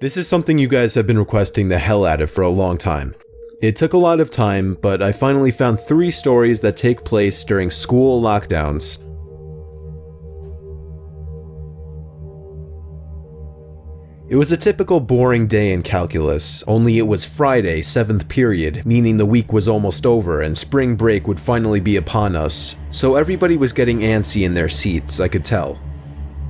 This is something you guys have been requesting the hell out of for a long time. It took a lot of time, but I finally found 3 stories that take place during school lockdowns. It was a typical boring day in calculus, only it was Friday, 7th period, meaning the week was almost over and spring break would finally be upon us, so everybody was getting antsy in their seats, I could tell.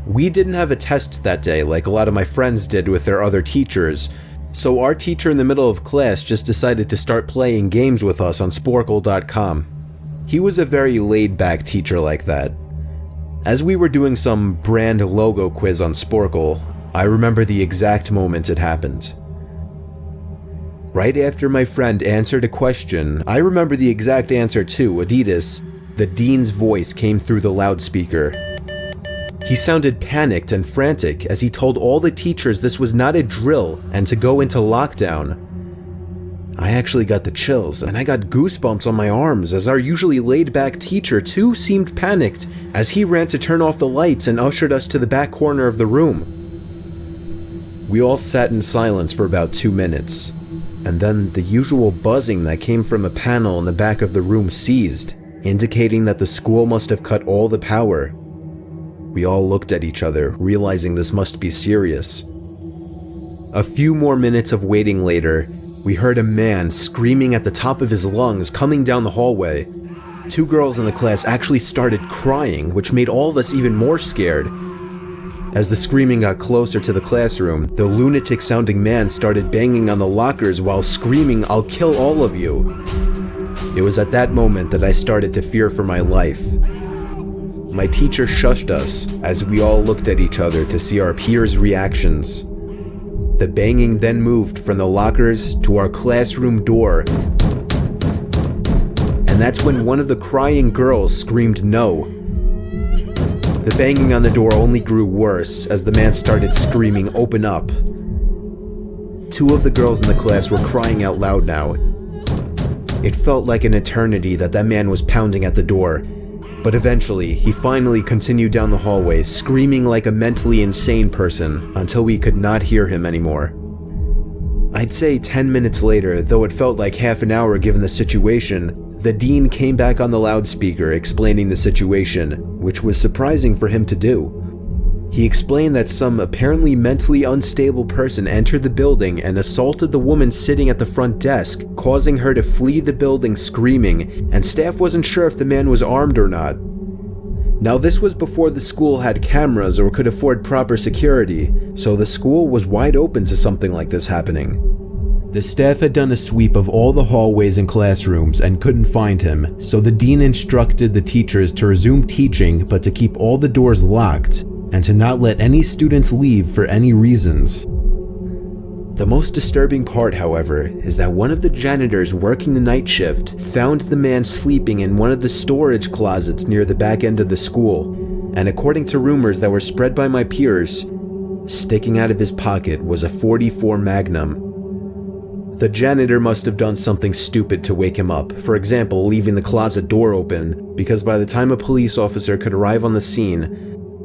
We didn't have a test that day like a lot of my friends did with their other teachers, so our teacher in the middle of class just decided to start playing games with us on Sporkle.com. He was a very laid-back teacher like that. As we were doing some brand logo quiz on Sporkle, I remember the exact moment it happened. Right after my friend answered a question, I remember the exact answer too, Adidas. The dean's voice came through the loudspeaker. He sounded panicked and frantic as he told all the teachers this was not a drill and to go into lockdown. I actually got the chills and I got goosebumps on my arms as our usually laid-back teacher too seemed panicked as he ran to turn off the lights and ushered us to the back corner of the room. We all sat in silence for about 2 minutes, and then the usual buzzing that came from a panel in the back of the room ceased, indicating that the school must have cut all the power. We all looked at each other, realizing this must be serious. A few more minutes of waiting later, we heard a man screaming at the top of his lungs coming down the hallway. 2 girls in the class actually started crying, which made all of us even more scared. As the screaming got closer to the classroom, the lunatic-sounding man started banging on the lockers while screaming, "I'll kill all of you." It was at that moment that I started to fear for my life. My teacher shushed us as we all looked at each other to see our peers' reactions. The banging then moved from the lockers to our classroom door, and that's when one of the crying girls screamed no. The banging on the door only grew worse as the man started screaming, "Open up." 2 of the girls in the class were crying out loud now. It felt like an eternity that man was pounding at the door. But eventually, he finally continued down the hallway, screaming like a mentally insane person until we could not hear him anymore. I'd say 10 minutes later, though it felt like half an hour given the situation, the dean came back on the loudspeaker explaining the situation, which was surprising for him to do. He explained that some apparently mentally unstable person entered the building and assaulted the woman sitting at the front desk, causing her to flee the building screaming, and staff wasn't sure if the man was armed or not. Now this was before the school had cameras or could afford proper security, so the school was wide open to something like this happening. The staff had done a sweep of all the hallways and classrooms and couldn't find him, so the dean instructed the teachers to resume teaching but to keep all the doors locked, and to not let any students leave for any reasons. The most disturbing part, however, is that one of the janitors working the night shift found the man sleeping in one of the storage closets near the back end of the school, and according to rumors that were spread by my peers, sticking out of his pocket was a .44 Magnum. The janitor must have done something stupid to wake him up, for example, leaving the closet door open, because by the time a police officer could arrive on the scene,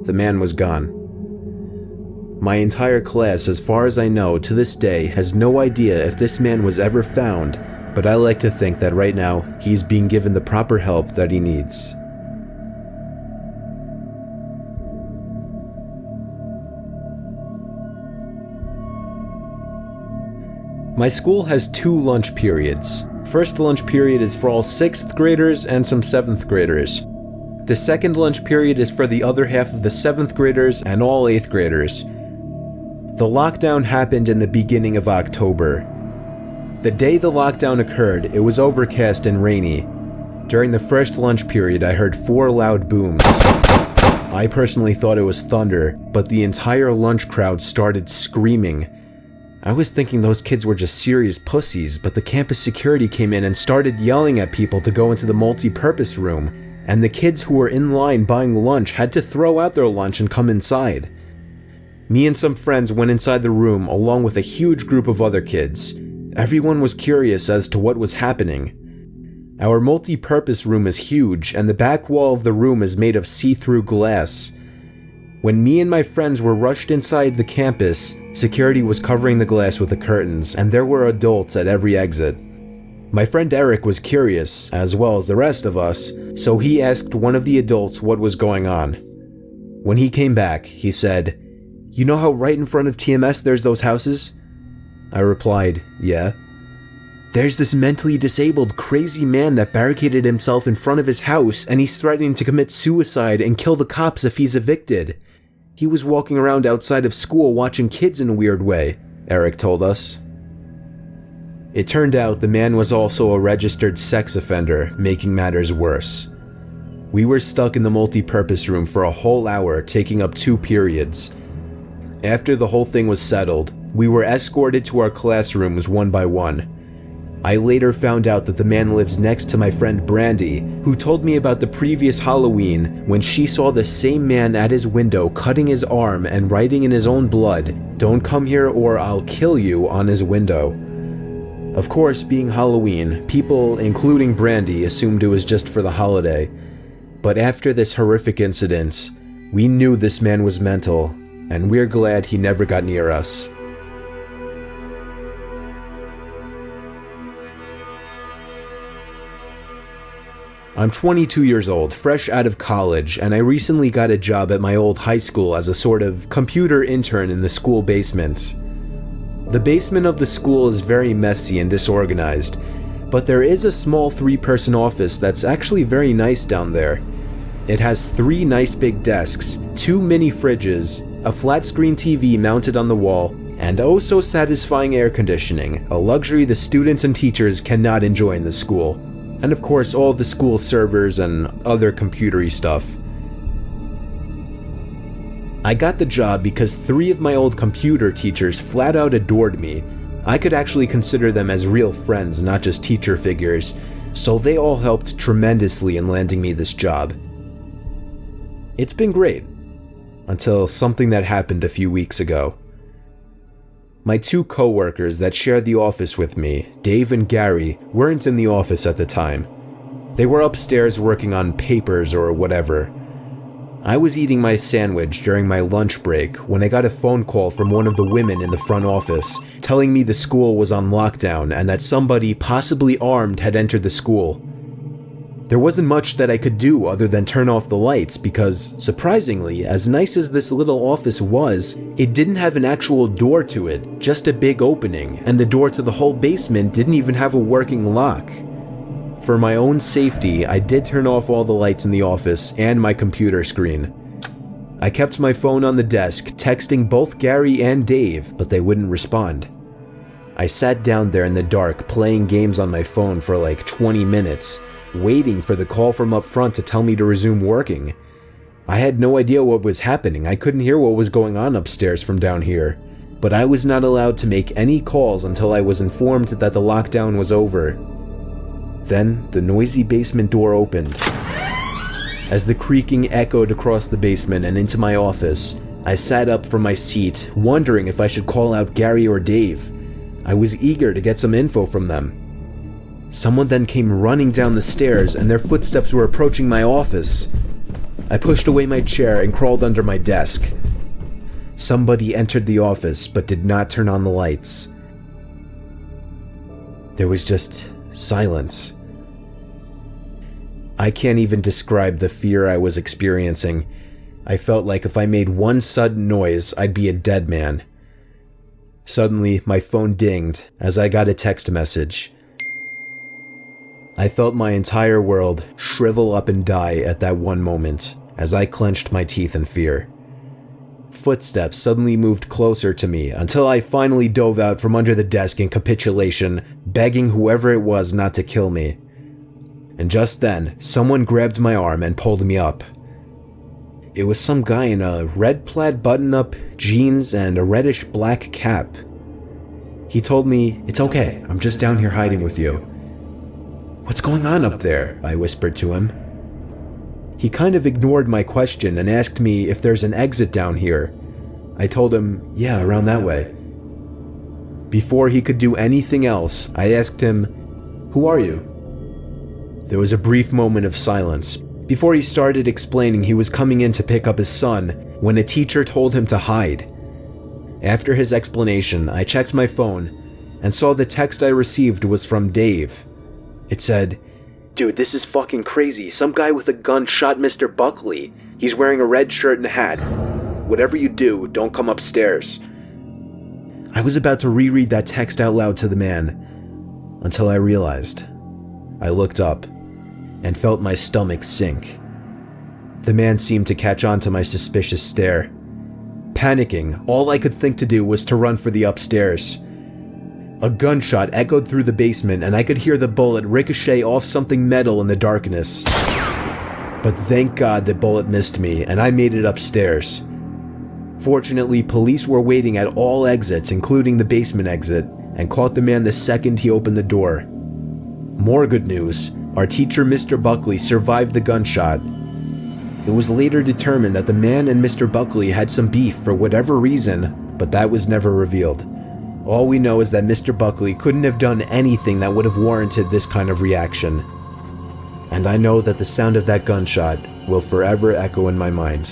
the man was gone. My entire class, as far as I know, to this day, has no idea if this man was ever found, but I like to think that right now, he's being given the proper help that he needs. My school has 2 lunch periods. First lunch period is for all 6th graders and some 7th graders. The second lunch period is for the other half of the 7th graders and all 8th graders. The lockdown happened in the beginning of October. The day the lockdown occurred, it was overcast and rainy. During the first lunch period, I heard 4 loud booms. I personally thought it was thunder, but the entire lunch crowd started screaming. I was thinking those kids were just serious pussies, but the campus security came in and started yelling at people to go into the multi-purpose room, and the kids who were in line buying lunch had to throw out their lunch and come inside. Me and some friends went inside the room along with a huge group of other kids. Everyone was curious as to what was happening. Our multi-purpose room is huge, and the back wall of the room is made of see-through glass. When me and my friends were rushed inside the campus, security was covering the glass with the curtains, and there were adults at every exit. My friend Eric was curious, as well as the rest of us, so he asked one of the adults what was going on. When he came back, he said, "You know how right in front of TMS there's those houses?" I replied, "Yeah." "There's this mentally disabled, crazy man that barricaded himself in front of his house, and he's threatening to commit suicide and kill the cops if he's evicted. He was walking around outside of school watching kids in a weird way," Eric told us. It turned out the man was also a registered sex offender, making matters worse. We were stuck in the multi-purpose room for a whole hour, taking up 2 periods. After the whole thing was settled, we were escorted to our classrooms one by one. I later found out that the man lives next to my friend Brandy, who told me about the previous Halloween when she saw the same man at his window cutting his arm and writing in his own blood, "Don't come here or I'll kill you," on his window. Of course, being Halloween, people, including Brandy, assumed it was just for the holiday. But after this horrific incident, we knew this man was mental, and we're glad he never got near us. I'm 22 years old, fresh out of college, and I recently got a job at my old high school as a sort of computer intern in the school basement. The basement of the school is very messy and disorganized, but there is a small 3-person office that's actually very nice down there. It has 3 nice big desks, 2 mini fridges, a flat screen TV mounted on the wall, and oh so satisfying air conditioning, a luxury the students and teachers cannot enjoy in the school. And of course all the school servers and other computery stuff. I got the job because 3 of my old computer teachers flat out adored me. I could actually consider them as real friends, not just teacher figures, so they all helped tremendously in landing me this job. It's been great, until something that happened a few weeks ago. My 2 co-workers that shared the office with me, Dave and Gary, weren't in the office at the time. They were upstairs working on papers or whatever. I was eating my sandwich during my lunch break when I got a phone call from one of the women in the front office telling me the school was on lockdown and that somebody, possibly armed, had entered the school. There wasn't much that I could do other than turn off the lights because, surprisingly, as nice as this little office was, it didn't have an actual door to it, just a big opening, and the door to the whole basement didn't even have a working lock. For my own safety, I did turn off all the lights in the office and my computer screen. I kept my phone on the desk, texting both Gary and Dave, but they wouldn't respond. I sat down there in the dark playing games on my phone for like 20 minutes, waiting for the call from up front to tell me to resume working. I had no idea what was happening. I couldn't hear what was going on upstairs from down here, but I was not allowed to make any calls until I was informed that the lockdown was over. Then the noisy basement door opened. As the creaking echoed across the basement and into my office, I sat up from my seat, wondering if I should call out Gary or Dave. I was eager to get some info from them. Someone then came running down the stairs and their footsteps were approaching my office. I pushed away my chair and crawled under my desk. Somebody entered the office but did not turn on the lights. There was just silence. I can't even describe the fear I was experiencing. I felt like if I made one sudden noise, I'd be a dead man. Suddenly, my phone dinged as I got a text message. I felt my entire world shrivel up and die at that one moment as I clenched my teeth in fear. Footsteps suddenly moved closer to me until I finally dove out from under the desk in capitulation, begging whoever it was not to kill me. And just then, someone grabbed my arm and pulled me up. It was some guy in a red plaid button-up, jeans, and a reddish-black cap. He told me, "It's okay, I'm just down here hiding with you." "What's going on up there?" I whispered to him. He kind of ignored my question and asked me if there's an exit down here. I told him, "Yeah, around that way." Before he could do anything else, I asked him, "Who are you?" There was a brief moment of silence. Before he started explaining he was coming in to pick up his son, when a teacher told him to hide. After his explanation, I checked my phone and saw the text I received was from Dave. It said, "Dude, this is fucking crazy. Some guy with a gun shot Mr. Buckley. He's wearing a red shirt and a hat. Whatever you do, don't come upstairs." I was about to reread that text out loud to the man until I realized. I looked up and felt my stomach sink. The man seemed to catch on to my suspicious stare. Panicking, all I could think to do was to run for the upstairs. A gunshot echoed through the basement and I could hear the bullet ricochet off something metal in the darkness. But thank God the bullet missed me and I made it upstairs. Fortunately, police were waiting at all exits, including the basement exit, and caught the man the second he opened the door. More good news, our teacher Mr. Buckley survived the gunshot. It was later determined that the man and Mr. Buckley had some beef for whatever reason, but that was never revealed. All we know is that Mr. Buckley couldn't have done anything that would have warranted this kind of reaction. And I know that the sound of that gunshot will forever echo in my mind.